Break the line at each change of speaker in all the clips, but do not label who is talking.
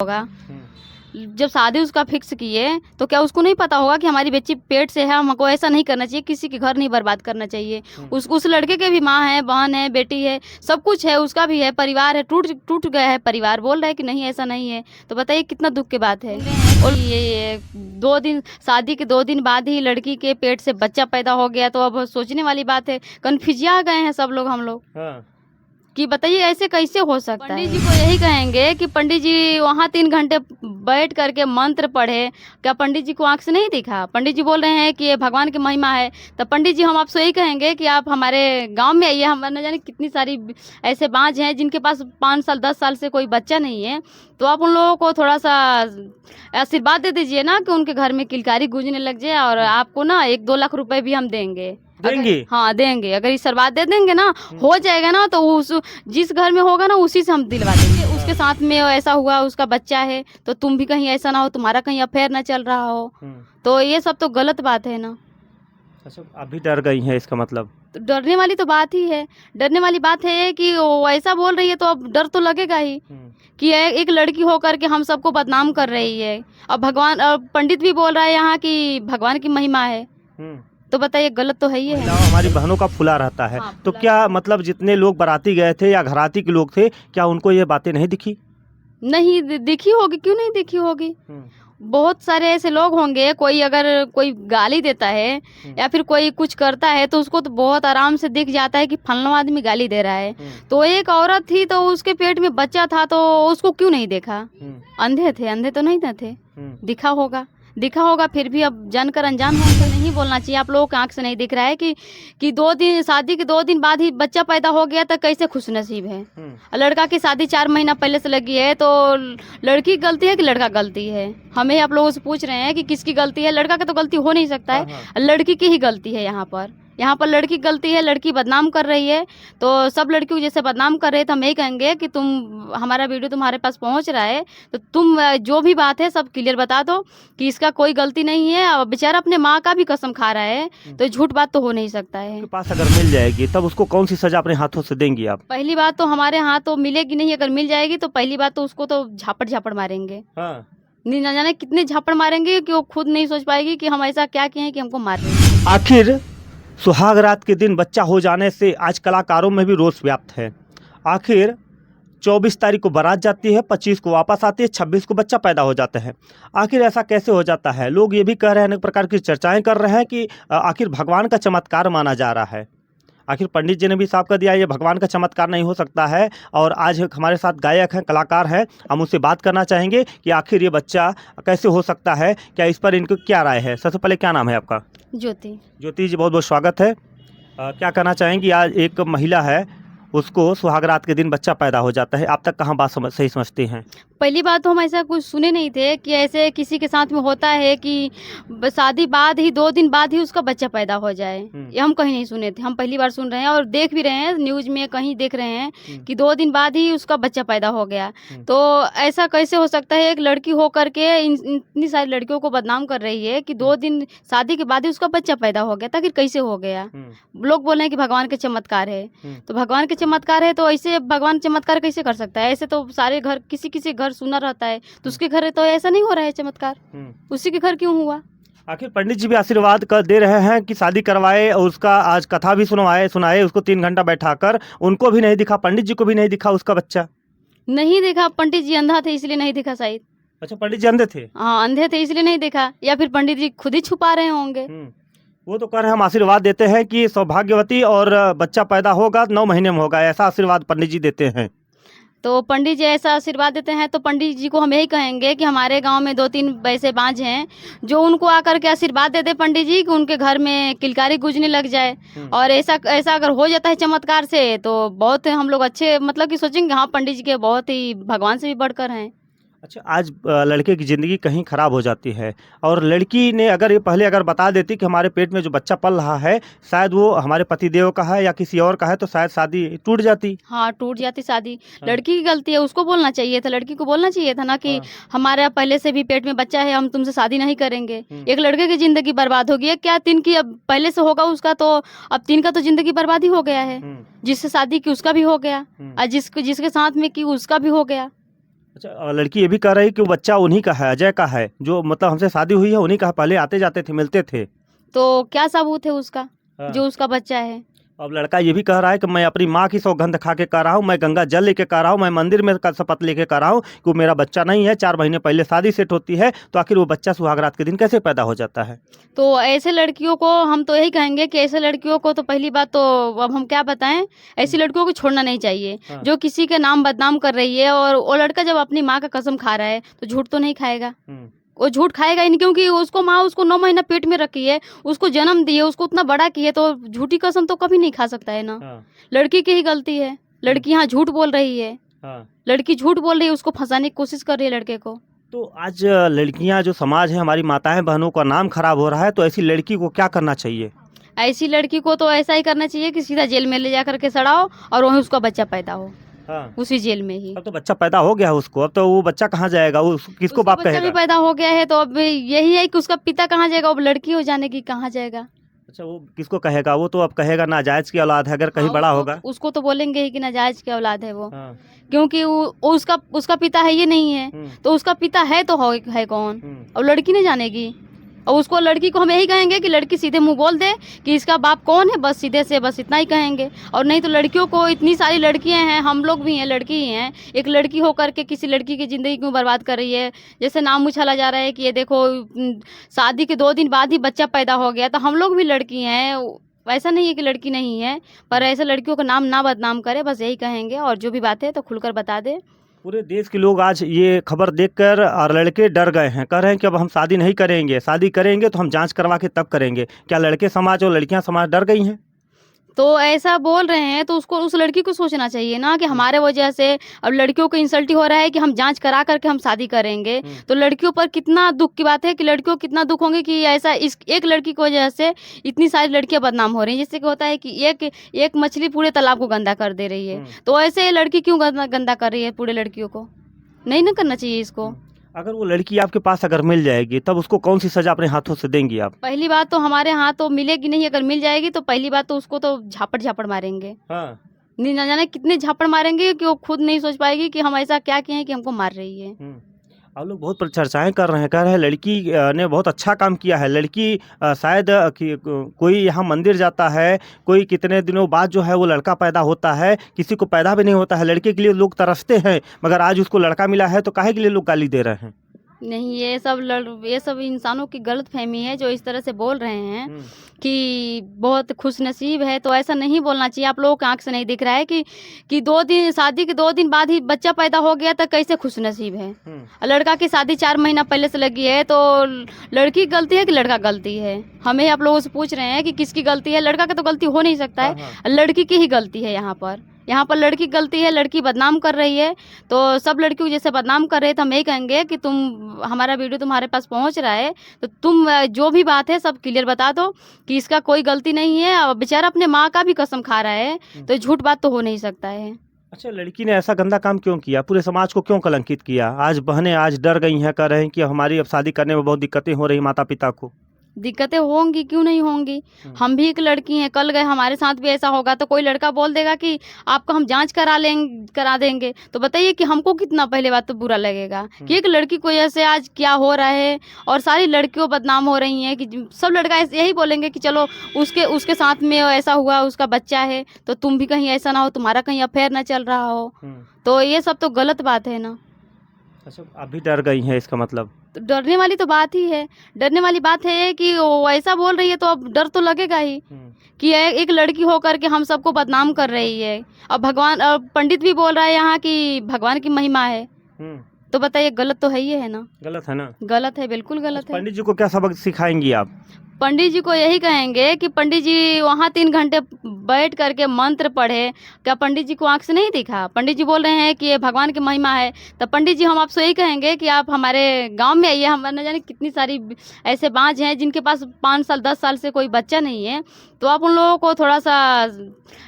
होगा। जब शादी उसका फिक्स किए तो क्या उसको नहीं पता होगा कि हमारी बच्ची पेट से है, हमको ऐसा नहीं करना चाहिए, किसी के घर नहीं बर्बाद करना चाहिए। उस लड़के के भी माँ है, बहन है, बेटी है, सब कुछ है, उसका भी है, परिवार है, टूट टूट गया है परिवार, बोल रहा है कि नहीं ऐसा नहीं है। तो बताइए कितना दुख की बात है। और ये 2 दिन शादी के 2 दिन बाद ही लड़की के पेट से बच्चा पैदा हो गया, तो अब सोचने वाली बात है, कन्फ्यूजिया गए हैं सब लोग, हम लोग।
हाँ।
कि बताइए ऐसे कैसे हो सकता है। पंडित जी को यही कहेंगे कि पंडित जी वहाँ 3 घंटे बैठ करके मंत्र पढ़े, क्या पंडित जी को आंख से नहीं दिखा? पंडित जी बोल रहे हैं कि ये भगवान की महिमा है, तो पंडित जी हम आपसे यही कहेंगे कि आप हमारे गांव में आइए। हम न जाने कितनी सारी ऐसे बाँझ हैं जिनके पास 5 साल 10 साल से कोई बच्चा नहीं है, तो आप उन लोगों को थोड़ा सा आशीर्वाद दे दीजिए ना कि उनके घर में किलकारी गूंजने लग जाए, और आपको ना 1-2 लाख रुपए भी हम देंगे।
देंगे?
हाँ देंगे, अगर आशीर्वाद दे देंगे ना, हो जाएगा ना, तो उस जिस घर में होगा ना उसी से हम दिलवा देंगे। उसके साथ में ऐसा हुआ, उसका बच्चा है, तो तुम भी कहीं ऐसा ना हो, तुम्हारा कहीं अफेयर ना चल रहा हो, तो ये सब तो गलत बात है ना।
अच्छा, अभी डर गई हैं इसका मतलब?
तो डरने वाली तो बात ही है, डरने वाली बात है कि वो ऐसा बोल रही है, तो अब डर तो लगेगा ही कि एक लड़की होकर के हम सबको बदनाम कर रही है। अब भगवान, पंडित भी बोल रहा है यहाँ की भगवान की महिमा है, तो बताइए गलत तो है ही है।
हमारी बहनों का फुला रहता है।
हाँ,
तो
फुला
क्या मतलब जितने लोग बाराती गए थे या घराती के लोग थे, क्या उनको ये बातें नहीं दिखी?
नहीं दिखी होगी, क्यों नहीं दिखी होगी। बहुत सारे ऐसे लोग होंगे, कोई अगर कोई गाली देता है या फिर कोई कुछ करता है तो उसको तो बहुत आराम से दिख जाता है कि फलाना आदमी गाली दे रहा है। तो एक औरत थी, तो उसके पेट में बच्चा था, तो उसको क्यों नहीं देखा? अंधे थे? अंधे तो नहीं थे, दिखा होगा, दिखा होगा। फिर भी अब जानकर अनजान हो तो नहीं बोलना चाहिए। आप लोगों की आंख से नहीं दिख रहा है कि 2 दिन शादी के 2 दिन बाद ही बच्चा पैदा हो गया, तो कैसे खुश नसीब है। लड़का की शादी 4 महीना पहले से लगी है, तो लड़की की गलती है कि लड़का गलती है? हमें आप लोगों से पूछ रहे हैं कि किसकी गलती है। लड़का का तो गलती हो नहीं सकता है, लड़की की ही गलती है। यहाँ पर लड़की की गलती है, लड़की बदनाम कर रही है, तो सब लड़कियों को जैसे बदनाम कर रहे हैं, तो हम यही कहेंगे कि तुम, हमारा वीडियो तुम्हारे पास पहुँच रहा है, तो तुम जो भी बात है सब क्लियर बता दो कि इसका कोई गलती नहीं है। और बेचारा अपने माँ का भी कसम खा रहा है, तो झूठ बात तो हो नहीं सकता है।
के पास अगर मिल जाएगी तब उसको कौन सी सजा अपने हाथों से देंगी आप?
पहली बात तो हमारे हाथ तो मिलेगी नहीं, अगर मिल जाएगी तो पहली बात तो उसको तो झापड़ मारेंगे।
हाँ।
नहीं ना जाने कितने झापड़ मारेंगे कि वो खुद नहीं सोच पाएगी कि हम ऐसा क्या किए हैं कि हमको मार रहे हैं।
आखिर सुहाग रात के दिन बच्चा हो जाने से आज कलाकारों में भी रोष व्याप्त है। आखिर 24 तारीख को बारात जाती है, 25 को वापस आती है, 26 को बच्चा पैदा हो जाता है। आखिर ऐसा कैसे हो जाता है? लोग ये भी कह रहे हैं, अनेक प्रकार की चर्चाएं कर रहे हैं कि आखिर भगवान का चमत्कार माना जा रहा है। आखिर पंडित जी ने भी साफ कर दिया ये भगवान का चमत्कार नहीं हो सकता है। और आज हमारे साथ गायक हैं, कलाकार हैं, हम उससे बात करना चाहेंगे कि आखिर ये बच्चा कैसे हो सकता है, क्या इस पर इनको क्या राय है। सबसे पहले क्या नाम है आपका?
ज्योति।
ज्योति जी, बहुत बहुत स्वागत है। क्या कहना चाहेंगी? आज एक महिला है, उसको सुहाग रात के दिन बच्चा पैदा हो जाता है, आप तक कहाँ बात सही समझती हैं?
पहली बात तो हम ऐसा कुछ सुने नहीं थे कि ऐसे किसी के साथ में होता है कि शादी बाद ही 2 दिन बाद ही उसका बच्चा पैदा हो जाए। ये हम कहीं नहीं सुने थे, हम पहली बार सुन रहे हैं और देख भी रहे हैं, न्यूज में कहीं देख रहे हैं कि 2 दिन बाद ही उसका बच्चा पैदा हो गया। तो ऐसा कैसे हो सकता है? एक लड़की हो करके इतनी सारी लड़कियों को बदनाम कर रही है कि 2 दिन शादी के बाद ही उसका बच्चा पैदा हो गया, ताकि कैसे हो गया? लोग बोल रहे हैं कि भगवान के चमत्कार है, तो भगवान के चमत्कार है, तो ऐसे भगवान चमत्कार कैसे कर सकता है? ऐसे तो सारे घर, किसी किसी घर सुना रहता है, तो उसके घर तो ऐसा नहीं हो रहा है चमत्कार, उसी के घर क्यों हुआ?
आखिर पंडित जी भी आशीर्वाद कर दे रहे हैं कि शादी करवाए और उसका आज कथा भी सुनाए उसको 3 घंटा बैठाकर, उनको भी नहीं दिखा, पंडित जी को भी नहीं दिखा उसका बच्चा।
नहीं देखा, पंडित जी अंधा थे इसलिए नहीं दिखा शायद।
अच्छा, पंडित जी अंधे थे?
हाँ, अंधे थे इसलिए नहीं देखा, या फिर पंडित जी खुद ही छुपा रहे होंगे।
वो तो कह रहे हैं हम आशीर्वाद देते हैं कि सौभाग्यवती और बच्चा पैदा होगा 9 महीने में होगा, ऐसा आशीर्वाद पंडित जी देते हैं।
तो पंडित जी ऐसा आशीर्वाद देते हैं, तो पंडित जी को हम यही कहेंगे कि हमारे गांव में 2-3 वैसे बाँझ हैं, जो उनको आकर के आशीर्वाद देते पंडित जी कि उनके घर में किलकारी गूंजने लग जाए। और ऐसा ऐसा अगर हो जाता है चमत्कार से, तो बहुत हम लोग अच्छे, मतलब कि सोचेंगे हाँ पंडित जी के बहुत ही भगवान से भी बढ़कर हैं।
अच्छा, आज लड़के की ज़िंदगी कहीं ख़राब हो जाती है, और लड़की ने अगर ये पहले अगर बता देती कि हमारे पेट में जो बच्चा पल रहा है शायद वो हमारे पतिदेव का है या किसी और का है, तो शायद शादी टूट जाती।
हाँ, टूट जाती शादी। लड़की की गलती है, उसको बोलना चाहिए था, लड़की को बोलना चाहिए था ना कि हमारा पहले से भी पेट में बच्चा है, हम तुमसे शादी नहीं करेंगे। एक लड़के की ज़िंदगी बर्बाद होगी, क्या 3 की अब पहले से होगा उसका, तो अब 3 का तो ज़िंदगी बर्बाद ही हो गया है। जिससे शादी की उसका भी हो गया, और जिसके साथ में की उसका भी हो गया।
अच्छा, लड़की ये भी कह रही है कि वो बच्चा उन्हीं का है, अजय का है, जो मतलब हमसे शादी हुई है उन्हीं का है, पहले आते जाते थे, मिलते थे।
तो क्या सबूत है उसका
हाँ।
जो उसका बच्चा है?
अब लड़का ये भी कह रहा है कि मैं अपनी माँ की सौगंध खा के कह रहा हूँ, मैं गंगा जल लेके कह रहा हूँ, मैं मंदिर में शपथ लेके कह रहा हूँ कि वो मेरा बच्चा नहीं है, 4 महीने पहले शादी सेट होती है, तो आखिर वो बच्चा सुहागरात के दिन कैसे पैदा हो जाता है?
तो ऐसे लड़कियों को हम तो यही कहेंगे कि ऐसे लड़कियों को तो पहली बात तो अब हम क्या बताएं, ऐसी लड़कियों को छोड़ना नहीं चाहिए
हाँ।
जो किसी के नाम बदनाम कर रही है। और वो लड़का जब अपनी माँ का कसम खा रहा है तो झूठ तो नहीं खाएगा, वो झूठ खाएगा ही नहीं, क्योंकि उसको माँ उसको 9 महीना पेट में रखी है, उसको जन्म दी है, उसको उतना बड़ा की है, तो झूठी कसम तो कभी नहीं खा सकता है ना।
हाँ।
लड़की की ही गलती है, लड़की यहाँ झूठ बोल रही है,
हाँ।
लड़की झूठ बोल रही है, उसको फंसाने की कोशिश कर रही है लड़के को।
तो आज लड़कियां जो समाज है, हमारी माताएं बहनों का नाम खराब हो रहा है, तो ऐसी लड़की को क्या करना चाहिए?
ऐसी लड़की को तो ऐसा ही करना चाहिए कि सीधा जेल में ले जा करके सड़ाओ और वहीं उसका बच्चा पैदा हो,
हाँ।
उसी जेल में ही।
अब तो बच्चा पैदा हो गया है उसको, अब तो वो बच्चा कहाँ जाएगा, वो किसको
उसका
बाप
बच्चा भी
कहेगा?
पैदा हो गया है, तो अब यही है कि उसका पिता कहाँ जाएगा, अब लड़की हो जाने की कहाँ जाएगा।
अच्छा, वो किसको कहेगा? वो तो अब कहेगा नाजायज की औलाद है, अगर कहीं
हाँ,
बड़ा
उसको
होगा।
उसको तो बोलेंगे ही कि नाजायज की औलाद है वो,
हाँ।
क्योंकि वो उसका पिता है, ये नहीं है। तो उसका पिता है तो है कौन? और लड़की नहीं जानेगी। और उसको, लड़की को हम यही कहेंगे कि लड़की सीधे मुंह बोल दे कि इसका बाप कौन है, बस सीधे से बस इतना ही कहेंगे। और नहीं तो लड़कियों को, इतनी सारी लड़कियां हैं, हम लोग भी हैं, लड़की ही हैं, एक लड़की होकर के किसी लड़की की ज़िंदगी क्यों बर्बाद कर रही है? जैसे नाम उछाला जा रहा है कि ये देखो शादी के 2 दिन बाद ही बच्चा पैदा हो गया, तो हम लोग भी लड़की हैं, ऐसा नहीं है कि लड़की नहीं है। पर ऐसे लड़कियों का नाम ना बदनाम करे, बस यही कहेंगे। और जो भी बात है तो खुलकर बता दे।
पूरे देश के लोग आज ये खबर देखकर और लड़के डर गए हैं, कह रहे हैं कि अब हम शादी नहीं करेंगे, शादी करेंगे तो हम जांच करवा के तब करेंगे। क्या लड़के समाज और लड़कियां समाज डर गई हैं?
तो ऐसा बोल रहे हैं तो उसको, उस लड़की को सोचना चाहिए ना कि हमारे वजह से अब लड़कियों को इंसल्ट हो रहा है कि हम जांच करा करके हम शादी करेंगे। तो लड़कियों पर कितना दुख की बात है कि लड़कियों को कितना दुख होंगे कि ऐसा इस एक लड़की की वजह से इतनी सारी लड़कियां बदनाम हो रही हैं। जिससे कि होता है कि एक मछली पूरे तालाब को गंदा कर दे रही है। तो ऐसे लड़की क्यों गंदा कर रही है पूरे लड़कियों को? नहीं ना करना चाहिए इसको।
अगर वो लड़की आपके पास अगर मिल जाएगी तब उसको कौन सी सजा अपने हाथों से देंगी आप?
पहली बात तो हमारे यहाँ तो मिलेगी नहीं, अगर मिल जाएगी तो पहली बात तो उसको तो झापड़ मारेंगे।
हाँ।
नहीं ना जाने कितने झापड़ मारेंगे कि वो खुद नहीं सोच पाएगी कि हम ऐसा क्या किए हैं कि हमको मार रही है।
आप लोग बहुत चर्चाएं कर रहे हैं, कह रहे हैं लड़की ने बहुत अच्छा काम किया है। लड़की शायद कोई यहाँ मंदिर जाता है, कोई कितने दिनों बाद जो है वो लड़का पैदा होता है, किसी को पैदा भी नहीं होता है, लड़के के लिए लोग तरसते हैं, मगर आज उसको लड़का मिला है तो काहे के लिए लोग गाली दे रहे हैं?
नहीं, ये सब इंसानों की गलत फहमी है जो इस तरह से बोल रहे हैं कि बहुत खुश नसीब है। तो ऐसा नहीं बोलना चाहिए। आप लोगों की आंख से नहीं दिख रहा है कि 2 दिन, शादी के 2 दिन बाद ही बच्चा पैदा हो गया तो कैसे खुश नसीब है। लड़का की शादी 4 महीना पहले से लगी है, तो लड़की की गलती है कि लड़का गलती है? हमें आप लोगों से पूछ रहे हैं कि किसकी गलती है। लड़का का तो गलती हो नहीं सकता है, लड़की की ही गलती है। यहाँ पर लड़की की गलती है, लड़की बदनाम कर रही है। तो सब लड़कियों को जैसे बदनाम कर रहे हैं तो हम यही कहेंगे कि तुम, हमारा वीडियो तुम्हारे पास पहुँच रहा है तो तुम जो भी बात है सब क्लियर बता दो कि इसका कोई गलती नहीं है। और बेचारा अपने माँ का भी कसम खा रहा है, तो झूठ बात तो हो नहीं सकता है।
अच्छा, लड़की ने ऐसा गंदा काम क्यों किया? पूरे समाज को क्यों कलंकित किया? आज बहनें आज डर गई हैं, कह रहे हैं कि हमारी अब शादी करने में बहुत दिक्कतें हो रही माता पिता को।
दिक्कतें होंगी, क्यों नहीं होंगी? हम भी एक लड़की हैं, कल गए हमारे साथ भी ऐसा होगा तो कोई लड़का बोल देगा कि आपका हम जांच करा देंगे, तो बताइए कि हमको कितना पहले बात तो बुरा लगेगा कि एक लड़की को ऐसे आज क्या हो रहा है। और सारी लड़कियों बदनाम हो रही हैं कि सब लड़का यही बोलेंगे कि चलो उसके साथ में ऐसा हुआ, उसका बच्चा है, तो तुम भी कहीं ऐसा ना हो, तुम्हारा कहीं अफेयर ना चल रहा हो। तो ये सब तो गलत बात है ना।
अच्छा, आप भी डर गई हैं इसका मतलब?
तो डरने वाली तो बात ही है, डरने वाली बात है कि वो ऐसा बोल रही है तो अब डर तो लगेगा ही कि एक लड़की होकर के हम सबको बदनाम कर रही है। अब भगवान, पंडित भी बोल रहा है यहाँ कि भगवान की महिमा है। तो बताइए, गलत तो है ही है ना?
गलत है ना?
गलत है, बिल्कुल गलत है।
पंडित जी को क्या सबक सिखाएंगी आप?
पंडित जी को यही कहेंगे कि पंडित जी वहाँ 3 घंटे बैठ करके मंत्र पढ़े। क्या पंडित जी को आंख से नहीं दिखा? पंडित जी बोल रहे हैं कि ये भगवान की महिमा है। तो पंडित जी, हम आपसे यही कहेंगे कि आप हमारे गांव में आइए। हम न जाने कितनी सारी ऐसे बाँझ हैं जिनके पास 5 साल 10 साल से कोई बच्चा नहीं है। तो आप उन लोगों को थोड़ा सा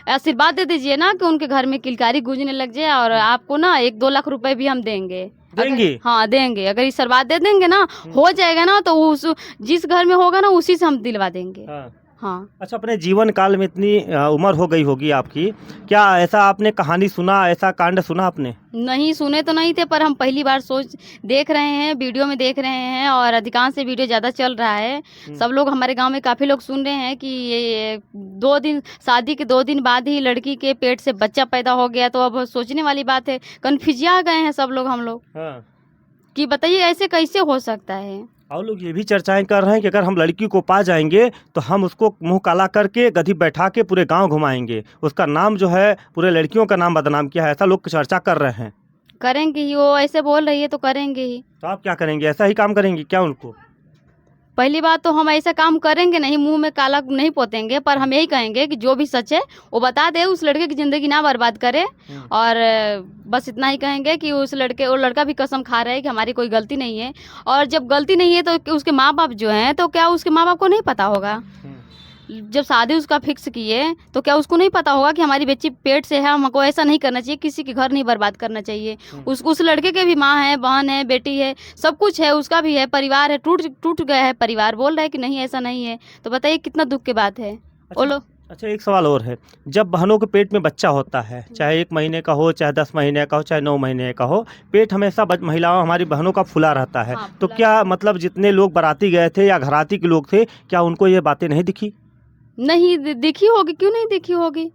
आशीर्वाद दे दीजिए ना कि उनके घर में किलकारी गूंजने लग जाए। और आपको ना 1-2 लाख रुपए भी हम देंगे। हाँ, देंगे। अगर आशीर्वाद दे देंगे ना, हो जाएगा ना, तो उस जिस घर में होगा ना उसी से हम दिलवा देंगे। हाँ।
अच्छा, अपने जीवन काल में इतनी उम्र हो गई होगी आपकी, क्या ऐसा आपने कहानी सुना, ऐसा कांड सुना आपने?
नहीं सुने तो नहीं थे, पर हम पहली बार देख रहे हैं, वीडियो में देख रहे हैं, और अधिकांश से वीडियो ज़्यादा चल रहा है। सब लोग हमारे गांव में काफ़ी लोग सुन रहे हैं कि ये 2 दिन, शादी के 2 दिन बाद ही लड़की के पेट से बच्चा पैदा हो गया। तो अब सोचने वाली बात है, कन्फ्यूजिया गए हैं सब लोग, हम लोग
हाँ।
कि बताइए ऐसे कैसे हो सकता है।
और लोग ये भी चर्चाएं कर रहे हैं कि अगर हम लड़की को पा जाएंगे तो हम उसको मुंह काला करके गधी बैठा के पूरे गांव घुमाएंगे, उसका नाम जो है पूरे लड़कियों का नाम बदनाम किया है, ऐसा लोग चर्चा कर रहे हैं।
करेंगे ही, वो ऐसे बोल रही है तो करेंगे ही।
तो आप क्या करेंगे, ऐसा ही काम करेंगे क्या उनको?
पहली बात तो हम ऐसा काम करेंगे नहीं, मुंह में काला नहीं पोतेंगे, पर हम यही कहेंगे कि जो भी सच है वो बता दे, उस लड़के की ज़िंदगी ना बर्बाद करे। और बस इतना ही कहेंगे कि वो लड़का भी कसम खा रहा है कि हमारी कोई गलती नहीं है। और जब गलती नहीं है तो उसके माँ बाप जो हैं, तो क्या उसके माँ बाप को नहीं पता होगा? जब शादी उसका फिक्स किए तो क्या उसको नहीं पता होगा कि हमारी बच्ची पेट से है, हमको ऐसा नहीं करना चाहिए, किसी के घर नहीं बर्बाद करना चाहिए। उस लड़के के भी माँ है, बहन है, बेटी है, सब कुछ है, उसका भी है, परिवार है, टूट गया है परिवार, बोल रहा है कि नहीं ऐसा नहीं है। तो बताइए कितना दुख की बात है। वो लोग
अच्छा, एक सवाल और है, जब बहनों के पेट में बच्चा होता है, चाहे 1 महीने का हो, चाहे 10 महीने का हो, चाहे 9 महीने का हो, पेट हमेशा महिलाओं, हमारी बहनों का फूला रहता है।
हाँ,
तो
फूला
क्या मतलब जितने लोग बाराती गए थे या घराती के लोग थे, क्या उनको ये बातें नहीं दिखी?
नहीं दिखी होगी, क्यों नहीं दिखी होगी?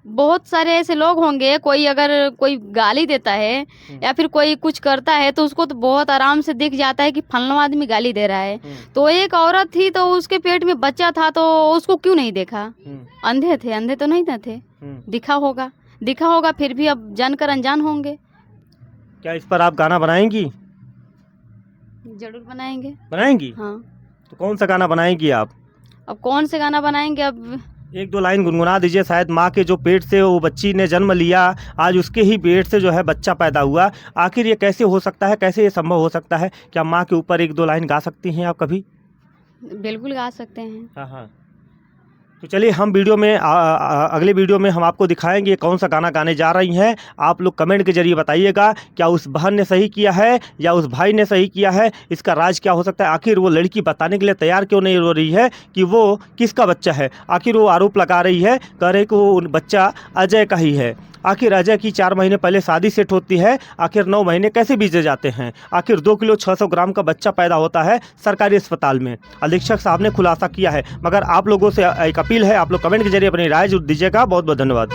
बहुत सारे ऐसे लोग होंगे, कोई अगर कोई गाली देता है या फिर कोई कुछ करता है तो उसको तो बहुत आराम से दिख जाता है कि फलना आदमी गाली दे रहा है। तो एक औरत थी, तो उसके पेट में बच्चा था, तो उसको क्यों नहीं देखा? अंधे थे? अंधे तो नहीं थे। दिखा होगा, फिर भी अब जानकर अनजान होंगे।
क्या इस पर आप गाना बनाएंगी?
जरूर बनाएंगे।
बनाएंगी?
हाँ।
तो कौन सा गाना बनाएंगी आप?
अब कौन से गाना बनाएंगे? अब
1-2 लाइन गुनगुना दीजिए। शायद माँ के जो पेट से वो बच्ची ने जन्म लिया, आज उसके ही पेट से जो है बच्चा पैदा हुआ, आखिर ये कैसे हो सकता है, कैसे ये संभव हो सकता है? क्या माँ के ऊपर 1-2 लाइन गा सकती हैं आप कभी?
बिल्कुल गा सकते हैं।
हाँ हाँ। तो चलिए, हम वीडियो में अगले वीडियो में हम आपको दिखाएंगे कौन सा गाना गाने जा रही हैं। आप लोग कमेंट के जरिए बताइएगा, क्या उस बहन ने सही किया है या उस भाई ने सही किया है, इसका राज क्या हो सकता है? आखिर वो लड़की बताने के लिए तैयार क्यों नहीं हो रही है कि वो किसका बच्चा है? आखिर वो आरोप लगा रही है, कह रहे कि वो बच्चा अजय का ही है। आखिर अजय की 4 महीने पहले शादी सेट होती है, आखिर 9 महीने कैसे बीते जाते हैं? आखिर 2 किलो 600 ग्राम का बच्चा पैदा होता है सरकारी अस्पताल में, अधीक्षक साहब ने खुलासा किया है। मगर आप लोगों से एक अपील है, आप लोग कमेंट के जरिए अपनी राय जरूर दीजिएगा। बहुत बहुत धन्यवाद।